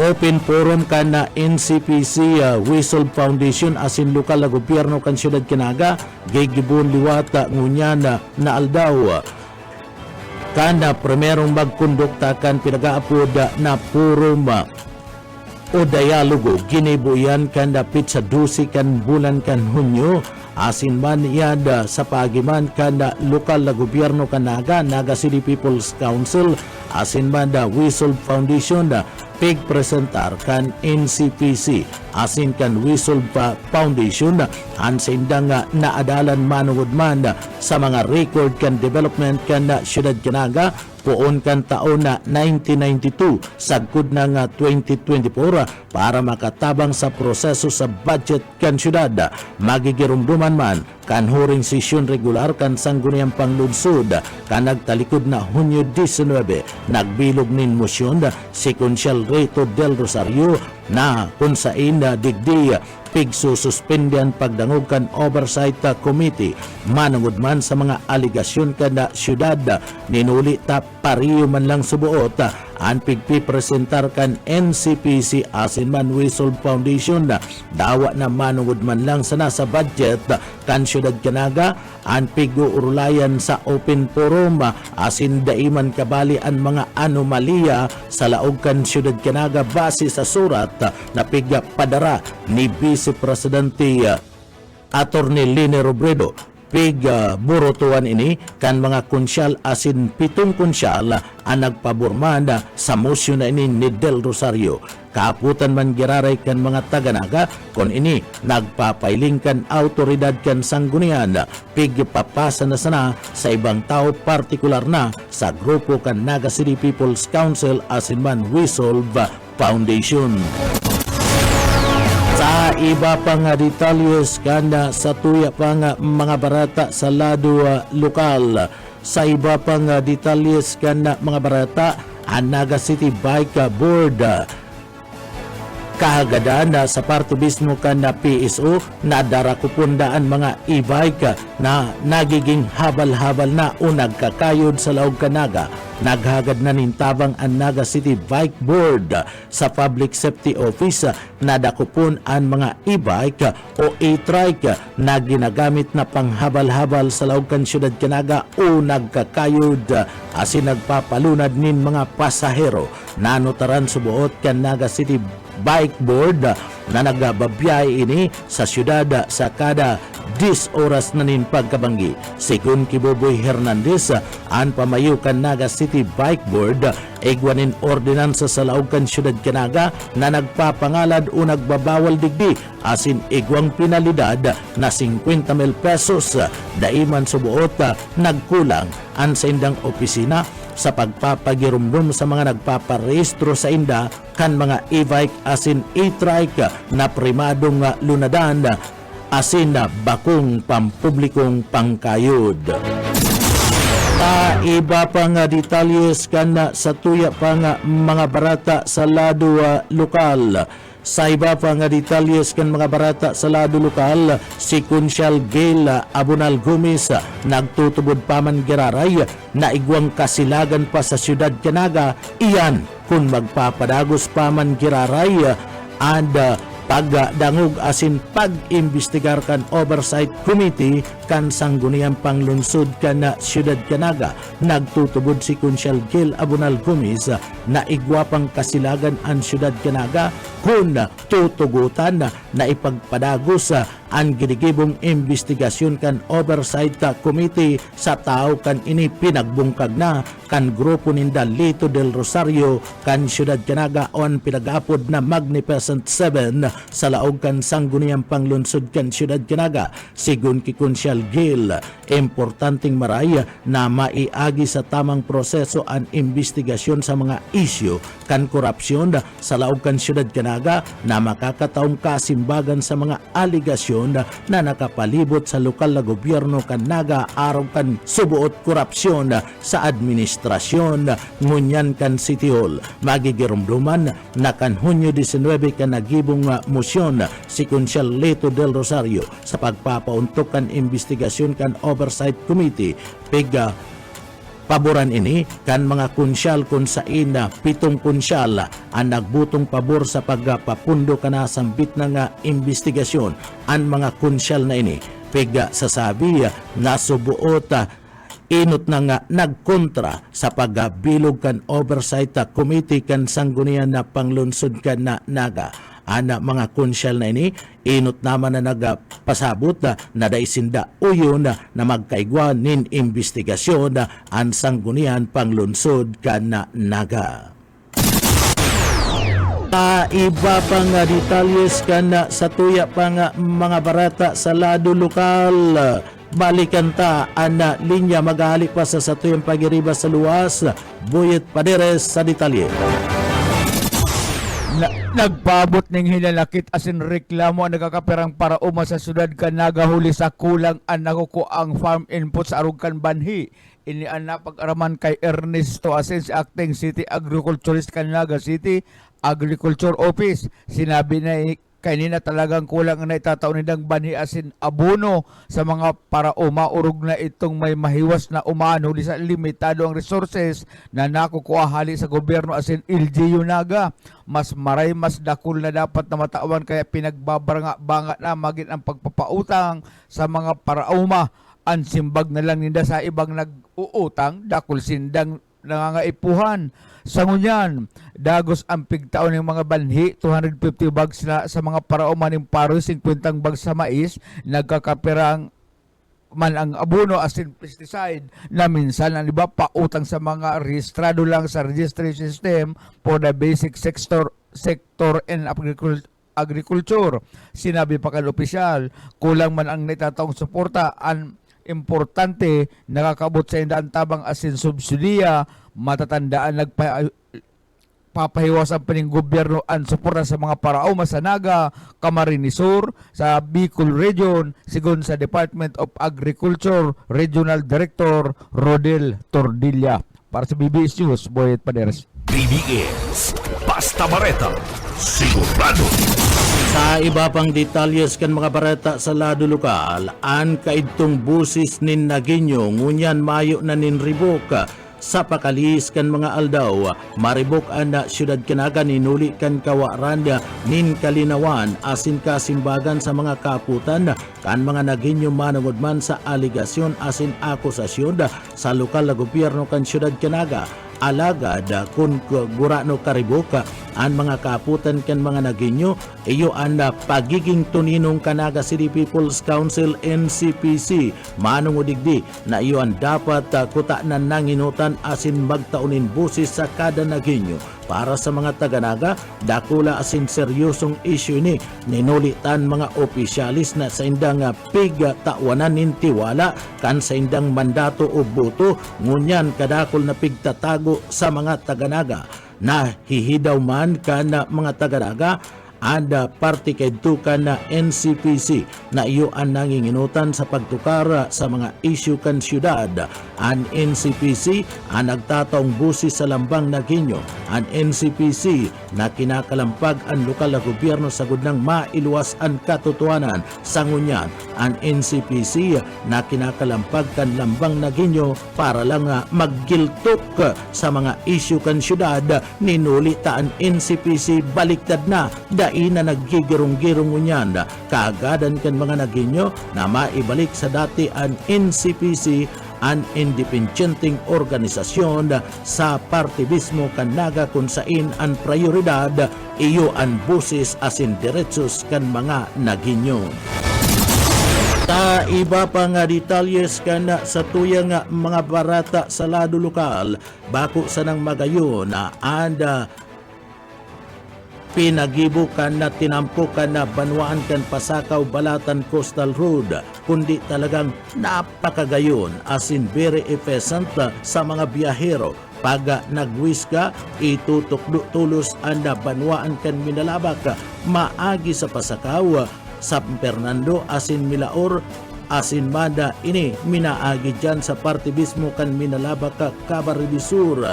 open forum kan na NCPC Whistle Foundation asin lokal na gobyerno kan siyudad Canaga gigibon liwata ngunyan na aldaw kan primerong magkondukta kan pinagaapod na forum o dialogo ginibuyan kan dapit sa 12 kan bulan kan Hunyo asin man yan sa pagiman kan lokal na gobyerno kan Naga City People's Council asin man Whistle Foundation pigpresentar kan NCPC asin kan Whistle Foundation ang sindang naadalan manungod man sa mga record kan development kan siyudad Canaga poon kan taon na 1992 sagkod ng 2024 para makatabang sa proseso sa budget kan siyudad. Magigirumduman man kan huring sesyon regular kan sangguniang panglunsod kan nagtalikod na Hunyo 19 nagbilog nin motion si Consial Reto del Rosario na kung saan digdi pigsususpendian pagdangog kan oversight committee manungod man sa mga aligasyon kan siyudad ninuli ta pariyo man lang subuot ang pigpipresentar kan NCPC asin man Whistle Foundation dawa na manungod man lang sa nasa budget kan siyudad Canaga ang piguurulayan sa open forum asin daiman kabali ang mga anomalya sa laog kan siyudad Canaga base sa surat na pigpadara ni Vice Presidente Attorney Lene Robredo burotuan ini kan mga konsyal asin 7 konsyal ang nagpaburman sa motion na ini ni Del Rosario. Kaaputan man giraray kan mga taga-Naga kon ini nagpapailing kan autoridad kan sanggunian pigpapasa na sana sa ibang tao partikular na sa grupo kan Naga City People's Council asin man Whistle Foundation. Sa iba pang detalyes kan sa tuya pang mga barata sa lado lokal. Sa iba pang detalyes kan mga barata ang Naga City Bike Board kahagadan sa parte mismo kan na PSO na darakupundaan mga e-bike na nagiging habal-habal na o nagkakayod sa laog Canaga. Naghagad na nintabang ang Naga City Bike Board sa Public Safety Office na dakupon ang mga e-bike o e-trike na ginagamit na panghabal-habal sa laog kan siyudad Canaga o nagkakayod asin nagpapalunad nin mga pasahero. Nanotaran subuot kan Naga City Bike Board na nagababiyay ini sa siyudad sa kada 10 oras na nin pagkabanggi. Sigun Kiboboy Hernandez, ang pamayo kan Naga City Bike Board, igwanin ordinansa sa laog kan siyudad Canaga na nagpapangalad o nagbabawal digdi asin igwang penalidad na 50,000 pesos. Daiman subuot nagkulang ang sa indang opisina sa pagpapagirumdum sa mga nagpaparehistro sa inda kan mga e-bike asin e-trike na primadong lunadan asin bakong pampublikong pangkayod. Iba pa nga detalyes kan sa tuya pa nga mga barata sa lado lokal. Sa iba pa nga detalyes kan mga barata sa lado lokal, si Kunsyal Gail Abunal Gomez nagtutubod pa man giraray na igwang kasilagan pa sa siyudad Canaga. Iyan kung magpapadagos pa man giraray and pagdangog asin pag-imbestigar kan oversight committee kan sangguniang panglunsod kan siyudad Canaga. Nagtutubod si Kunsyal Gail Abunal Gomez na igwapang kasilagan ang siyudad Canaga kung tutugutan na ipagpadagos ang ginigibong investigasyon kan oversight committee sa tao kan ini pinagbungkag na kan grupo ninda Lito del Rosario kan siyudad Canaga on pinag-apod na Magnificent Seven sa laog kan sangguniang panglunsod kan siyudad Canaga. Sigun ki Kunsyal Gail, importanteng maray na maiagi sa tamang proseso ang investigasyon sa mga isyu kan korupsyon sa laog kan siyudad Canaga na makakataong kasimbagan sa mga aligasyon na nakapalibot sa lokal na gobyerno kan Naga araw kan subuot korupsyon sa administrasyon ngunyan kan City Hall. Magigirumduman na kan Hunyo 19 kan nagibong motion si Kunsyal Lito del Rosario sa pagpapauntok kan investigasyon kan oversight committee. Paboran ini kan mga kunsyal kung sa ina 7 kunsyal ang nagbutong pabor sa pagpapundo kana sambit na nga investigasyon. Ang mga kunsyal na ini sasabi na subuot inot na nga nagkontra sa pagbilog kan oversight committee kan sanggunian na panglunsod kan na Naga. Ana mga konsyal na ini inot naman na nagpasabot na daisinda uyon na magkaigwa nin investigasyon ang sanggunian panglunsod kan na Naga. Iba pang detalyes kan sa tuya pang mga barata sa lado lokal. Balikan ta ang linya maghali pa sa tuyang pagiriba sa luwas. Boyet Paderes sa detalye. Nagpabot ning hinalakit asin reklamo ang nagakaperang para uma sa syudad Canaga huli sa kulang ang nakukuang farm input sa Arugkan Banhi. Ini ang napag-araman kay Ernesto asin si Acting City Agriculturist Canaga City Agriculture Office. Sinabi na kanina talagang kulang na itataon nidang banhi asin abono sa mga para urog na itong may mahiwas na umaan huli sa limitado ang resources na nakukuha hali sa gobyerno asin LGU Naga. Mas maray mas dakul na dapat na matawan kaya pinagbabaranga na maging ang pagpapautang sa mga parauma. Ang simbag na lang ninda sa ibang nag-uutang dakul sindang nangangaipuhan. Sa ngunyan, dagos ang pigtaon ng mga banhi, 250 bags na sa mga parauma ng paro, 50 bags sa mais, nagkakapirang man ang abono asin pesticide na minsan ang iba pautang sa mga rehistrado lang sa registry system for the basic sector in agriculture. Sinabi pa kan opisyal, kulang man ang naitataong suporta ang importante nakakabot sa indaan tabang asin subsidiya. Matatandaan papahiwas ang pining gobyerno ang suporta sa mga parauma sa Naga, Camarines Sur, sa Bicol Region, sigon sa Department of Agriculture Regional Director Rodel Tordilla. Para sa BBS News, Boyet Paderes. BBS Basta Bareta, sigurado. Sa iba pang detalyes kan mga barata sa lado lokal, ang kaidtong busis nin Naginyo ngunyan mayo na nin ribok sa pakalis kan mga aldaw. Maribok na siyudad Canaga ninuli kan kawaran nin kalinawan asin kasimbagan sa mga kaputan kan mga Naginyo manungod man sa aligasyon asin akusasyon sa lokal na gobyerno kan siyudad Canaga. Alagad kung gurano karibok ang mga kaputan kan mga Naginyo iyo ang pagiging tuninong Canaga City People's Council NCPC manong udigdi na iyo ang dapat kuta na nanginutan asin magtaunin busis sa kada Naginyo para sa mga taga-Naga. Dakula asin seryosong issue ni ninulitan mga opisyalis na sa indang pigtawanan nin tiwala kan sa indang mandato o boto ngunyan kadakol na pigtatago sa mga taga-Naga. Nahihidaw man kan mga taga-Naga ada parte kaidtukan na NCPC na iyo ang nanginginutan sa pagtukar sa mga issue kan syudad. Ang NCPC ang nagtataong busis sa lambang Naguinyo. Ang NCPC na kinakalampag ang lokal na gobyerno sa gudnang mailuwas ang katotohanan sa ngunyan. Ang NCPC na kinakalampag kan lambang Naguinyo para lang maggiltok sa mga issue kan syudad. Ninulita ang NCPC baliktad na ina naggigirong-girong unyan kaagadan kan mga Naguinyo na maibalik sa dati ang NCPC ang independenteng organisasyon sa partibismo kan Naga kung sain ang prioridad iyo ang busis asin diretsos kan mga Naguinyo. Ta iba pa nga detalyes kan sa tuyang mga barata sa lado lokal bako sa nang magayon anda pinagibukan na tinampukan na banwaan kan Pasakaw Balatan Coastal Road kundi talagang napakagayon asin very efficient sa mga biyahero pag nagwis ka itutok tulos anda banwaan kan Minalabak maagi sa Pasakaw San Fernando asin Milaor asin Mada ini minaagi dyan sa partibismo kan Minalabak Camarines Sur.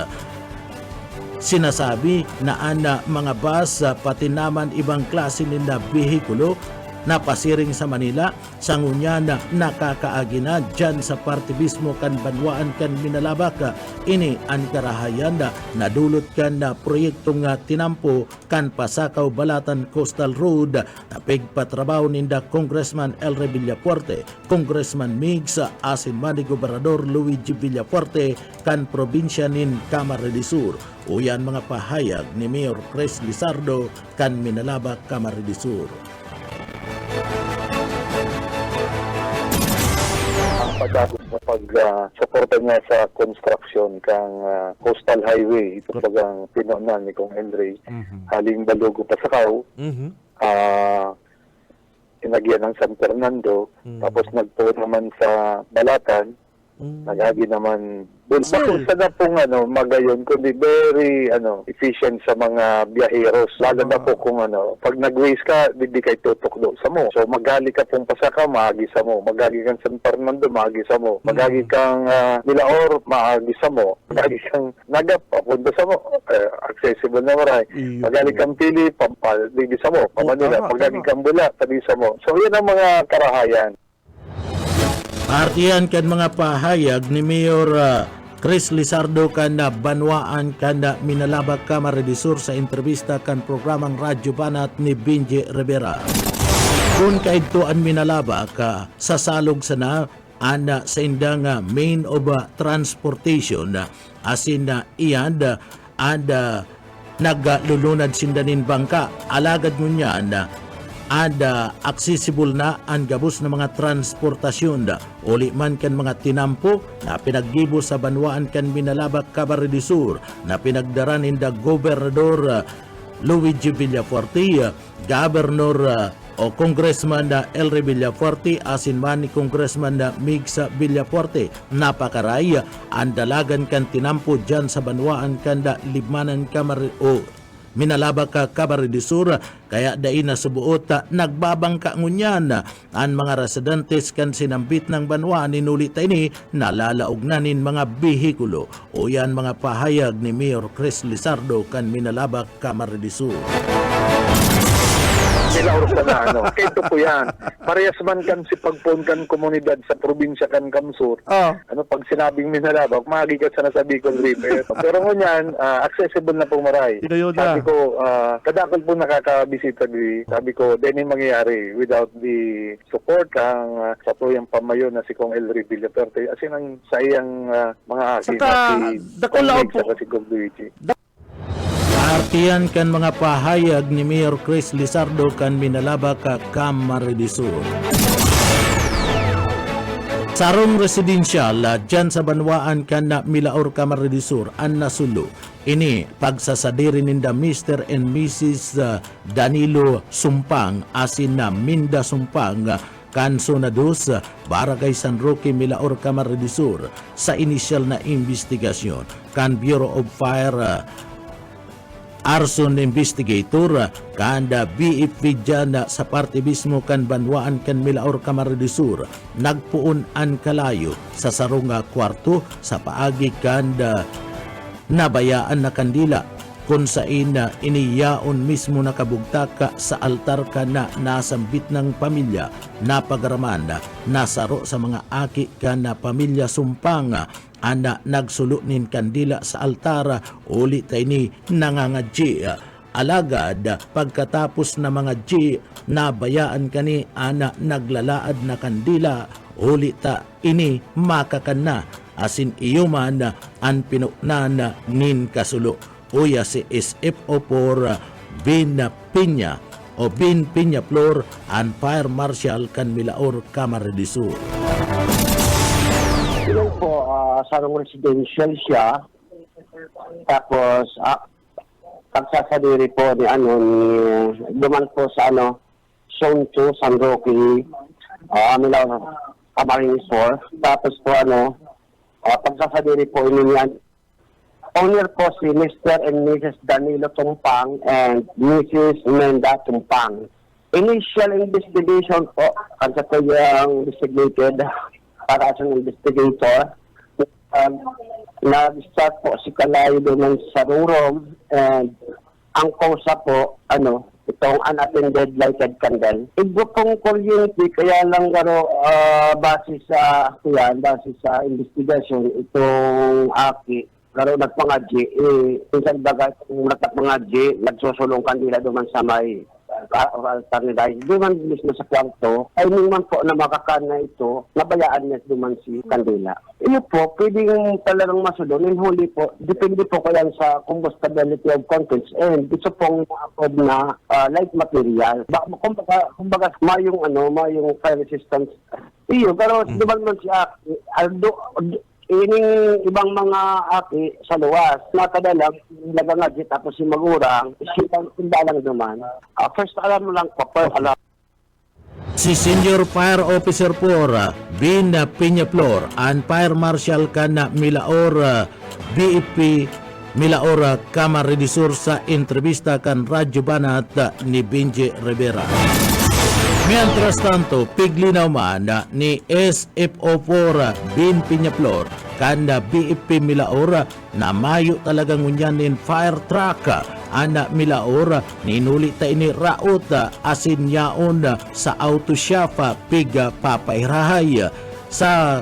Sinasabi na ana mga bus pati naman ibang klase nila bihikulo na pasiring sa Manila sa ngunya na nakakaagi na dyan sa partibismo kan Banwaan kan Minalabak. Ini ang karahayan na nadulot kan na proyektong tinampo kan Pasakaw Balatan Coastal Road na pigpatrabaho ninda Congressman Elre Villafuerte, Congressman Migs asin man ni Gobernador Luigi Villafuerte kan probinsya nin Camarines Sur. Uyan mga pahayag ni Mayor Chris Lizardo kan Minalabak, Camarines Sur. Pag-suporta niya sa construction kang coastal highway, ito pagang pinunan ni Kong Henry, haling Balugo Pasakaw, inagyan ng San Fernando, tapos nagpo naman sa Balatan, nagagi naman doon sa na pong magayon kundi very efficient sa mga biyaheros lalo na po kung pag nag-waste ka hindi kay tutok do sa mo, so magali ka pong Pasaka maagi sa mo, magagi kang San Fernando maagi sa mo, magagi kang Milaor maagi sa mo, magagi kang Nagap papunta sa mo, accessible na maray, magali kang Pili pampaligi sa mo, Pamanila magagi kang Bula tabi sa mo, so yan ang mga karahayan. Partiyan kan mga pahayag ni Mayor Chris Lizardo kan Banwaan kan Minalabak, Camarines Sur sa entrevista kan programang Radyo Banat ni Benji Rivera. Kung kaidto ang Minalabak sasalog sana ana sa indang main of transportation asin iyan ada naglulunad sindanin bangka alagad ngunyan ada accessible na ang gabos na mga transportasyon uli man kan mga tinampo na pinaggibo sa Banwaan kan Minalabak, Camarines Sur na pinagdaran inda Gobernador Luigi Villafuerte, Governor o Congressman Elre Villafuerte asin man ni Congressman Migs Villafuerte. Napakaray ang dalagan kan tinampo dyan sa Banwaan kan Libmanan Minalabak Camarines Sur kaya dai na subuot nagbabangka ngunyan ang mga residentes kan sinambit ng Banwaan inulita ini nalalaugnanin mga bihikulo o yan mga pahayag ni Mayor Chris Lizardo kan Minalabak, Camarines Sur. Milaor sa kaya ito po yan. Parehas man kan si pagpon kan komunidad sa probinsya kan Kamsur. Pag sinabing Minalabak, maagi ka sa nasa Bicol River. Pero ngunyan, accessible na po maray. Sabi ko, kadakol po nakakabisita di. Sabi ko, din yung mangyayari without the support ang sa tuyang pamayo na si Kong Elre Villafuerte. As in, ang sayang mga akin na si Kong Luigi. Artiyan kan mga pahayag ni Mayor Chris Lizardo kan Minalabak, Camarines Sur. Sarong residential dyan sa Banwaan kan na Milaor Camarines Sur ang nasulo. Ini pagsasadiri ninda Mr. and Mrs. Danilo Sumpang asin na Minda Sumpang Kanso na dos Barangay San Roque, Milaor Camarines Sur sa inisyal na investigasyon kan Bureau of Fire Arson Investigator kanda BFP dyan sa parte mismo kan Banwaan kan Milaor Camarines Sur nagpuon an kalayo sa sarunga kwarto sa paagi kanda nabayaan na kandila kung saan iniyaon mismo nakabugtaka sa altar ka na nasambit ng pamilya na pagaraman nasaro sa mga aki ka na pamilya Sumpang ana nagsulunin kandila sa altar uli tayo ni nangangadji alagad pagkatapos na mga G nabayaan kani ana naglalaad na kandila uli ta ini makakan asin iyuman an pinuknan nin kasulo uya si SFO4 Bin Piña o Bin Piña Flor and Fire Marshal kan Milaor Camarines Sur. Yun po, sarong residential siya. Tapos, pagsasadiri po ni duman po sa Zone 2, San Roque, Milaor Camarines Sur. Tapos po pagsasadiri po niyan, owner po si Mr. and Mrs. Danilo Tumpang and Mrs. Menda Tumpang. Initial investigation po, kansa po yung designated para sa investigator. Nag-start po si Kalayo doon sa room and ang causa po, itong unattended lighted candle. Igo pong kuryente, kaya lang base sa investigation, itong aki, laro nagpangadji, minsan baga kung nagpangadji, nagsusulong kandila duman sa may altar ni Dahil. Duman mismo sa kwarto, ay naman po na makakan na ito, nabayaan niya duman si kandila. Iyo po, pwedeng talagang masulong, huli po, depende po kaya sa combustibility of contents and ito pong of na light material. Kumbaga, mayong fire resistance. Iyo, pero duman man siya, ining ibang mga aki sa luwas, nakadalang nagangadji tapos si magurang, sindalang naman. First alam mo lang po, alam. Si Senior Fire Officer 4 Bin Piña Flor and Fire Marshal kan Milaor BFP Milaor Camarines Sur sa entrevista kan Radyo Banat ni Benji Rivera. Mientras tanto, piglinaw man ni SFO4 Bin Piña Flor kanda BFP Milaor na mayo talagang ngunyanin fire truck ana Milaor ninuli ta ini raot asin yaon sa auto shafa piga papairahay sa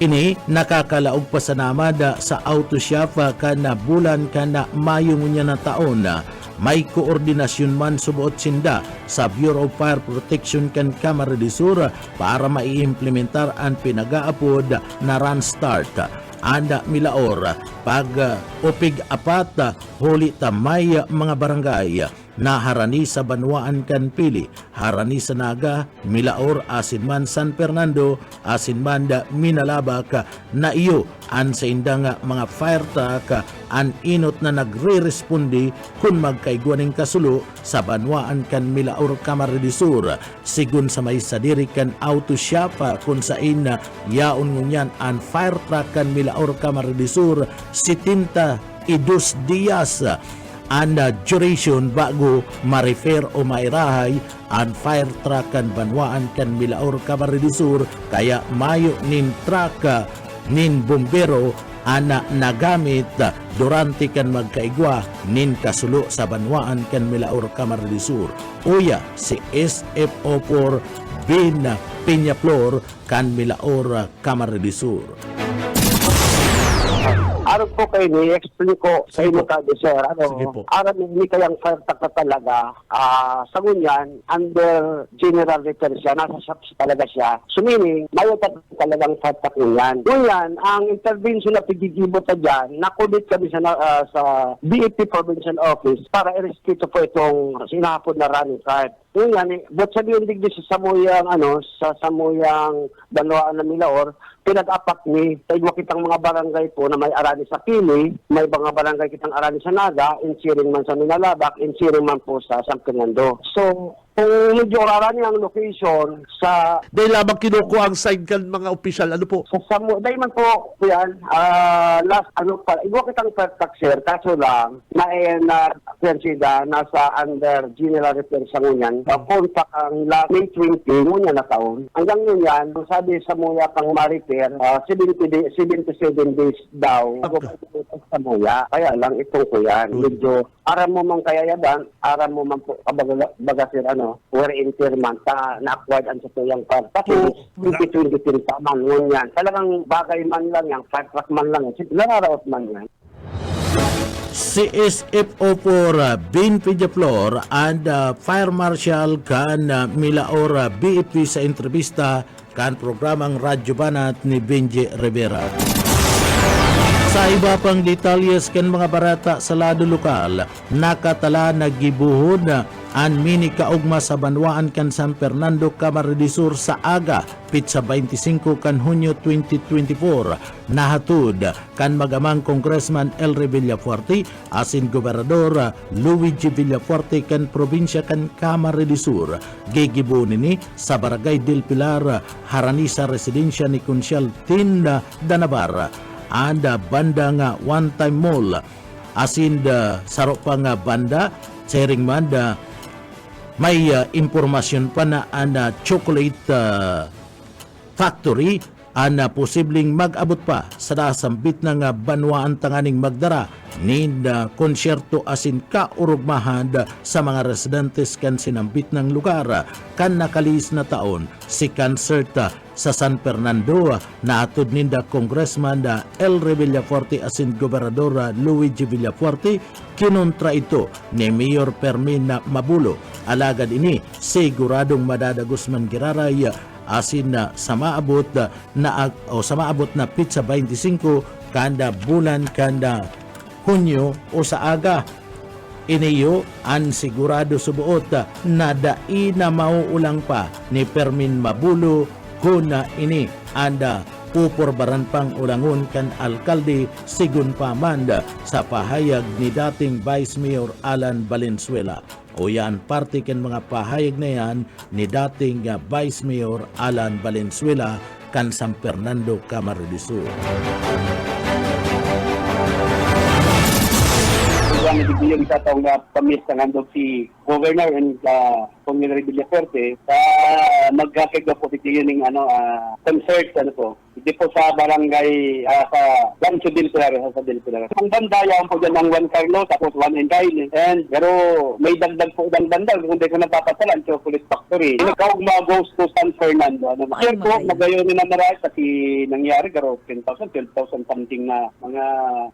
ini nakakalaog pa sa namada sa auto shafa kana bulan kana mayo ngunya na taon may koordinasyon man subuot sinda sa Bureau of Fire Protection kan Camarines Sur para maiimplementar ang pinag-aapod na run start. Anda Milaor pag upig apat huli tamay mga barangay na harani sa Banwaan kan Pili, harani sa Naga, Milaor, asin man San Fernando, asin man Minalabak na iyo an sa indang mga fire truck an inot na nagre-respondi kung magkaiguaning kasulo sa Banwaan kan Milaor Camarines Sur sigun sa may sadiri kan auto shop kung sa ina yaon ngunyan an fire truck kan Milaor Camarines Sur 72 días and duration bago ma-refer o mairahay ang fire truck kan Banwaan kan Milaor Camarines Sur kaya mayo nin truck nin bombero ana nagamit durante kan magkaigwa nin kasulo sa Banwaan kan Milaor Camarines Sur. Uya si SFO4 Bin Piña Flor kan Milaor Camarines Sur. Araw po kayo ni-explain ko sa inyo ka, sir. Sige po. Araw ni kayang fire truck na talaga, sa ngunyan, under general repair siya, nasa shop talaga siya. So meaning, mayo talagang fire truck ngunyan. Ngunyan, ang intervention na pigigibo ta dyan, nakudit kami sa BFP Provincial Office para i-rescue po itong sinahapon na running cart. Yun yan, but sabihin digdi sa samuyang, sa samuyang Banwaan na Milaor, pinag-apak ni, tayo kitang mga barangay po na may arani sa Pili, may mga barangay kitang arani sa Naga, insiring man sa Minalabak, insiring man po sa San Fernando. So, kung medyo arani ang location sa Dahil lamang kinukuha ang sign kan mga opisyal, ano po? dahil man po yan, last iwa kitang per-taxer, kaso lang, na konsida nasa under general repair sa ngunyan, kontak ang May 20, ngunyan na taon. Hanggang yun yan, sabi sa muya pang ma-repair, 77 days daw, sa muya. Kaya lang, itong ko yan. Medyo, aram mo man kaya yadan, aram mo man po, bagasir, where in man, na-acquired ang sa tuyang par. Kasi, 2023 pa man, ngunyan. Talagang bagay man lang yan, fire truck man lang yan, nararaot man yan. CSFO for Bin Pidjaflor and Fire Marshal kan Milaor BFP sa entrevista kan programang Radyo Banat ni Benji Rivera. Sa iba pang detalyes kan mga barata sa lado lokal, nakatala naggibuhod an mini kaugma sa Banwaan kan San Fernando, Camarines Sur sa aga, pitsa 25 kan Hunyo 2024, nahatud kan magamang Congressman Elry Villafuerte asin Gobernador Luigi Villafuerte kan probinsya kan Camarines Sur. Gigibo nini sa Barangay del Pilar, Haranisa residensya ni Consyal Tin Danabar. Anda banda nga one-time mall asin saro pa nga banda sharing manda may impormasyon pa na ana chocolate factory ana posibleng mag-abot pa sa nasambit na nga Banwaan tanganing magdara ni konsyerto asin kaurugmahan sa mga residentes kan sinambit ng lugar kan nakalis na taon si concert sa San Fernando na atod ninda Congressman Elry Villafuerte asin Gobernador Luigi Villafuerte. Kinontra ito ni Mayor Fermin Mabulo. Alagad ini siguradong madadagos man giraray asin sa maabot na pitsa 25 kanda bulan kanda Hunyo o sa aga. Iniyo ang sigurado subuot na dai na mauulang pa ni Fermin Mabulo kuna ini anda pupurbaran pang ulangon kan alkalde sigun pamanda sa pahayag ni dating Vice Mayor Alan Valenzuela. O yan, parte kan mga pahayag na yan ni dating Vice Mayor Alan Valenzuela kan San Fernando, Camarines Sur. Ang ibigay sa taong na pamista ng si Governor and Panginoon Villafuerte sa magkakagawa po ito yung concert hindi po sa barangay sa Rancho del Pilar, sa Del Pilar. Ang bandayan po dyan ng Juan Carlos, tapos Juan Encaine, pero may dagdag po ng bandal kung hindi ko napapasalan, Chocolate Factory. Kaugma goes to San Fernando. Sir po, magayon na marami kasi nangyari, pero 10,000, 12,000 something na mga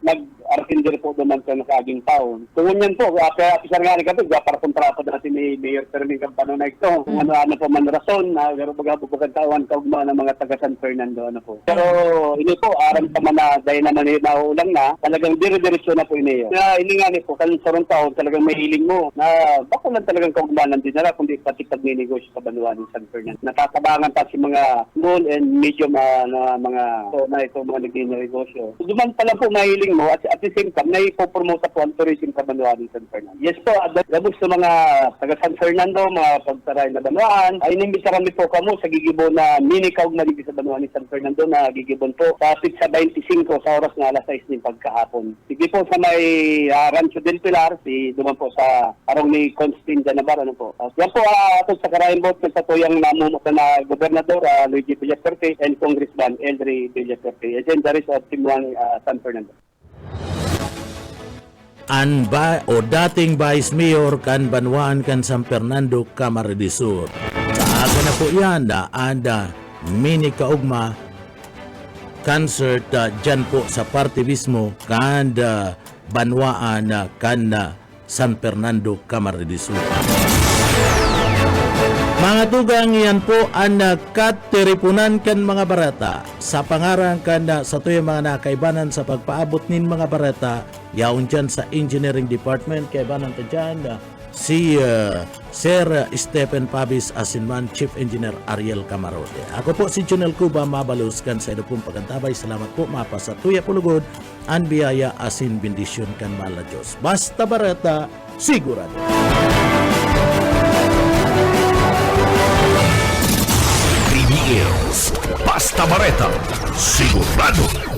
nag-arkinder po naman sa nakaging taon. Tungon yan po, kaya pisar nga rin kami, para kontrata natin ni Mayor Fermin Campano na ito. Kung ano po man rason, pero pagkabubukan tawan, kaugma ng mga taga San Fernando, Pero ini po, aram pa man na dahil naman nauulang na, talagang dire-diretso na po ini. Na ini nga po, kansarong taon, talagang may hiling mo na bako lang talagang kaugmanan din nila, kundi pati pag-ninegosyo sa Banwaan ng San Fernando. Natatabangan pa si mga small and medium na mga nag-ninegosyo. Duman pa lang po mahiling mo at the same time, na ipopromote po ang tourism sa Banwaan ng San Fernando. Yes po, labos sa mga taga San Fernando, mga pagtaray na Banwaan, ay inimbitaran po kamo sa gigibo na mini kaugmanan sa Banwaan ng San Fernando na gigibon po sa pitsa 25 sa oras na alas 6 ng pagkahapon. Sige po sa may Rancho del Pilar, duman po sa arong ni Constin Danabar, po. Yan po atong sa karayan bot sa tuyang namumot na Gobernador Luigi Villafuerte and Congressman Elry Villafuerte. And that is of Team 1 San Fernando. Dating Vice Mayor kan Banwaan kan San Fernando, Camarines Sur. Sa aga na po yan anda mini kaugma concert dyan po sa parte mismo kan Banwaan kan San Fernando, Camarines Sur. Mga tugang yan po ang katiripunan kan mga barata sa pangarang kan sa tuyang mga nakaibanan sa pagpaabot nin mga barata yaon dyan sa Engineering Department kaibanan ka dyan si Sir Stephen Pabis Asinman, Chief Engineer Ariel Camarote. Ako po si Junel Cuba Mabaluskan sa ito pong pagkantabay. Salamat po mapa sa tuya pulugod an biyaya asin bendisyon kan mala Diyos. Basta barata, sigurado. BBS Basta Bareta, sigurado.